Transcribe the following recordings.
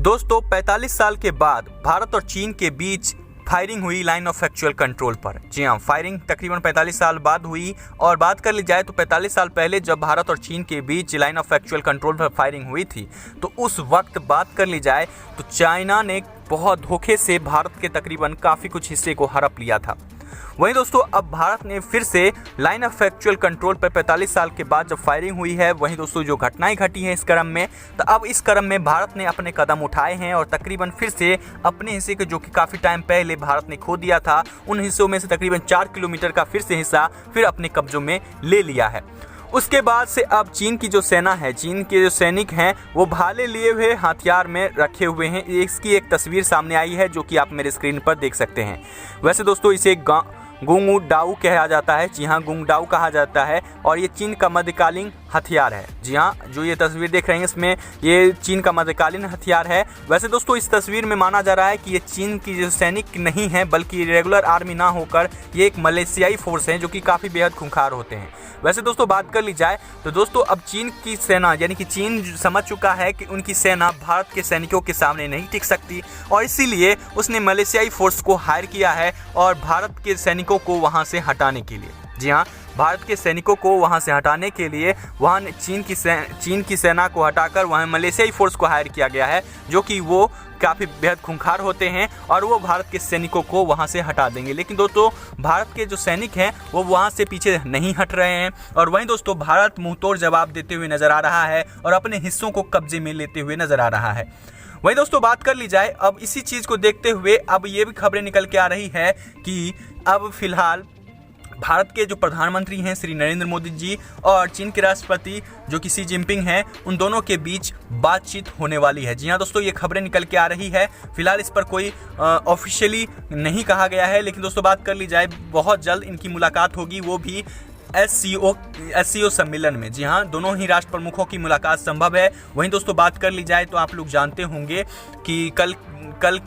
दोस्तों 45 साल के बाद भारत और चीन के बीच फायरिंग हुई लाइन ऑफ एक्चुअल कंट्रोल पर। जी हाँ, फायरिंग तकरीबन 45 साल बाद हुई। और बात कर ली जाए तो 45 साल पहले जब भारत और चीन के बीच लाइन ऑफ एक्चुअल कंट्रोल पर फायरिंग हुई थी, तो उस वक्त बात कर ली जाए तो चाइना ने बहुत धोखे से भारत के तकरीबन काफ़ी कुछ हिस्से को हड़प लिया था। वहीं दोस्तों अब भारत ने फिर से लाइन ऑफ एक्चुअल कंट्रोल पर 45 साल के बाद जब फायरिंग हुई है, वहीं दोस्तों जो घटनाएं घटी हैं इस क्रम में, तो अब इस क्रम में भारत ने अपने कदम उठाए हैं और तकरीबन फिर से अपने हिस्से के, जो कि काफ़ी टाइम पहले भारत ने खो दिया था, उन हिस्सों में से तकरीबन 4 किलोमीटर का फिर से हिस्सा फिर अपने कब्जों में ले लिया है। उसके बाद से अब चीन की जो सेना है, चीन के जो सैनिक हैं, वो भाले लिए हुए हथियार में रखे हुए हैं। इसकी एक तस्वीर सामने आई है जो कि आप मेरे स्क्रीन पर देख सकते हैं। वैसे दोस्तों इसे गुंगडाओ कहा जाता है। जी हाँ, गुंगडाओ कहा जाता है और ये चीन का मध्यकालीन हथियार है। जी हाँ, जो ये तस्वीर देख रहे हैं इसमें ये चीन का मध्यकालीन हथियार है। वैसे दोस्तों इस तस्वीर में माना जा रहा है कि ये चीन की जो सैनिक नहीं है, बल्कि रेगुलर आर्मी ना होकर ये एक मलेशियाई फोर्स है जो कि काफ़ी बेहद खूंखार होते हैं। वैसे दोस्तों बात कर ली जाए तो दोस्तों अब चीन की सेना, यानी कि चीन समझ चुका है कि उनकी सेना भारत के सैनिकों के सामने नहीं टिक सकती और इसीलिए उसने मलेशियाई फोर्स को हायर किया है और भारत के सैनिकों को वहां से हटाने के लिए, जी हाँ, भारत के सैनिकों को वहां से हटाने के लिए वहां चीन की सेना को हटाकर वहां मलेशियाई फोर्स को हायर किया गया है, जो कि वो काफ़ी बेहद खूंखार होते हैं और वो भारत के सैनिकों को वहां से हटा देंगे। लेकिन दोस्तों भारत के जो सैनिक हैं वो वहां से पीछे नहीं हट रहे हैं और वहीं दोस्तों भारत मुंहतोड़ जवाब देते हुए नजर आ रहा है और अपने हिस्सों को कब्जे में लेते हुए नजर आ रहा है। वहीं दोस्तों बात कर ली जाए अब इसी चीज़ को देखते हुए अब ये भी खबरें निकल के आ रही है कि अब फिलहाल भारत के जो प्रधानमंत्री हैं श्री नरेंद्र मोदी जी और चीन के राष्ट्रपति जो कि शी जिनपिंग हैं, उन दोनों के बीच बातचीत होने वाली है। जी हाँ दोस्तों, ये खबरें निकल के आ रही है। फिलहाल इस पर कोई ऑफिशियली नहीं कहा गया है, लेकिन दोस्तों बात कर ली जाए बहुत जल्द इनकी मुलाकात होगी, वो भी एससीओ सम्मेलन में। जी हाँ, दोनों ही राष्ट्र प्रमुखों की मुलाकात संभव है। वहीं दोस्तों बात कर ली जाए तो आप लोग जानते होंगे कि कल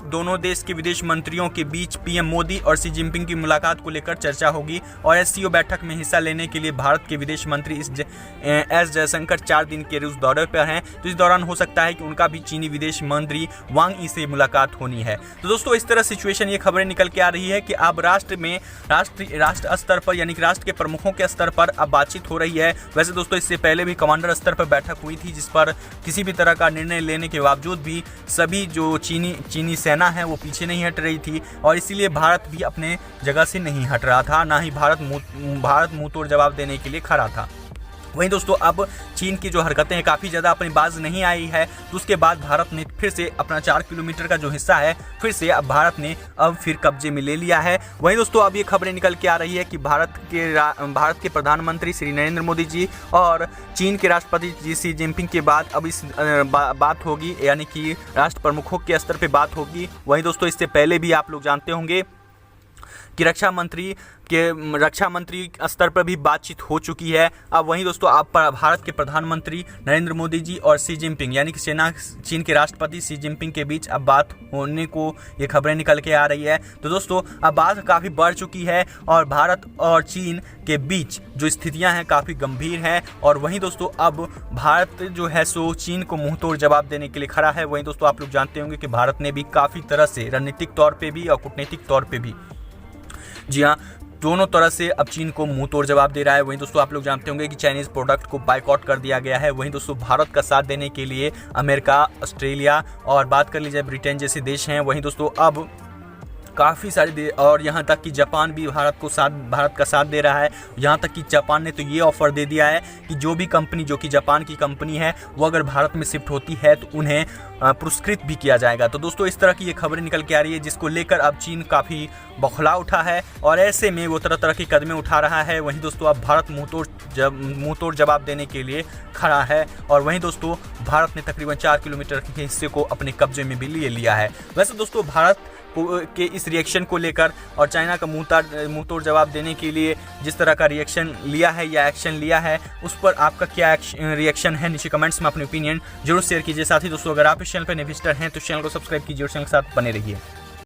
दोनों देश के विदेश मंत्रियों के बीच पीएम मोदी और शी जिनपिंग की मुलाकात को लेकर चर्चा होगी और एससीओ बैठक में हिस्सा लेने के लिए भारत के विदेश मंत्री एस जयशंकर 4 दिन के रूस दौरे पर हैं। तो इस दौरान हो सकता है कि उनका भी चीनी विदेश मंत्री वांग यी से मुलाकात होनी है। तो दोस्तों इस तरह सिचुएशन, ये खबरें निकल के आ रही है कि अब राष्ट्र स्तर पर, यानी कि राष्ट्र के प्रमुखों के स्तर पर अब बातचीत हो रही है। वैसे दोस्तों इससे पहले भी कमांडर स्तर पर बैठक हुई थी, जिस पर किसी भी तरह का निर्णय लेने के बावजूद भी सभी जो चीनी सेना है वो पीछे नहीं हट रही थी और इसीलिए भारत भी अपने जगह से नहीं हट रहा था, ना ही भारत मुंह तोड़ जवाब देने के लिए खड़ा था। वहीं दोस्तों अब चीन की जो हरकतें हैं काफ़ी ज़्यादा अपनी बाज नहीं आई है, तो उसके बाद भारत ने फिर से अपना 4 किलोमीटर का जो हिस्सा है फिर से अब भारत ने अब फिर कब्जे में ले लिया है। वहीं दोस्तों अब ये खबरें निकल के आ रही है कि भारत के प्रधानमंत्री श्री नरेंद्र मोदी जी और चीन के राष्ट्रपति जी शी जिनपिंग के बाद अब इस बात होगी, यानी कि राष्ट्र प्रमुखों के स्तर पर बात होगी। वहीं दोस्तों इससे पहले भी आप लोग जानते होंगे कि रक्षा मंत्री स्तर पर भी बातचीत हो चुकी है। अब वहीं दोस्तों आप भारत के प्रधानमंत्री नरेंद्र मोदी जी और शी जिनपिंग, यानी कि चीन के राष्ट्रपति शी जिनपिंग के बीच अब बात होने को ये खबरें निकल के आ रही है। तो दोस्तों अब बात काफ़ी बढ़ चुकी है और भारत और चीन के बीच जो स्थितियां हैं काफ़ी गंभीर हैं और वहीं दोस्तों अब भारत जो है सो चीन को मुंहतोड़ जवाब देने के लिए खड़ा है। वहीं दोस्तों आप लोग जानते होंगे कि भारत ने भी काफ़ी तरह से रणनीतिक तौर पर भी और कूटनीतिक तौर पर भी, जी हाँ, दोनों तरह से अब चीन को मुंह तोड़ जवाब दे रहा है। वहीं दोस्तों आप लोग जानते होंगे कि चाइनीज़ प्रोडक्ट को बायकॉट कर दिया गया है। वहीं दोस्तों भारत का साथ देने के लिए अमेरिका, ऑस्ट्रेलिया और बात कर ली जाए ब्रिटेन जैसे देश हैं। वहीं दोस्तों अब काफ़ी सारे और यहाँ तक कि जापान भी भारत का साथ दे रहा है। यहाँ तक कि जापान ने तो ये ऑफ़र दे दिया है कि जो भी कंपनी, जो कि जापान की कंपनी है, वो अगर भारत में शिफ्ट होती है तो उन्हें पुरस्कृत भी किया जाएगा। तो दोस्तों इस तरह की ये खबरें निकल के आ रही है, जिसको लेकर अब चीन काफ़ी बौखला उठा है और ऐसे में वो तरह तरह की कदमें उठा रहा है। वहीं दोस्तों अब भारत मुँह तोड़ जवाब देने के लिए खड़ा है और वहीं दोस्तों भारत ने तकरीबन 4 किलोमीटर के हिस्से को अपने कब्जे में भी ले लिया है। वैसे दोस्तों भारत के इस रिएक्शन को लेकर और चाइना का मुंह तोड़ जवाब देने के लिए जिस तरह का रिएक्शन लिया है या एक्शन लिया है, उस पर आपका क्या रिएक्शन है, नीचे कमेंट्स में अपनी ओपिनियन जरूर शेयर कीजिए। साथ ही दोस्तों अगर आप इस चैनल पर नए विजिटर हैं तो चैनल को सब्सक्राइब कीजिए और चैनल के साथ बने रहिए।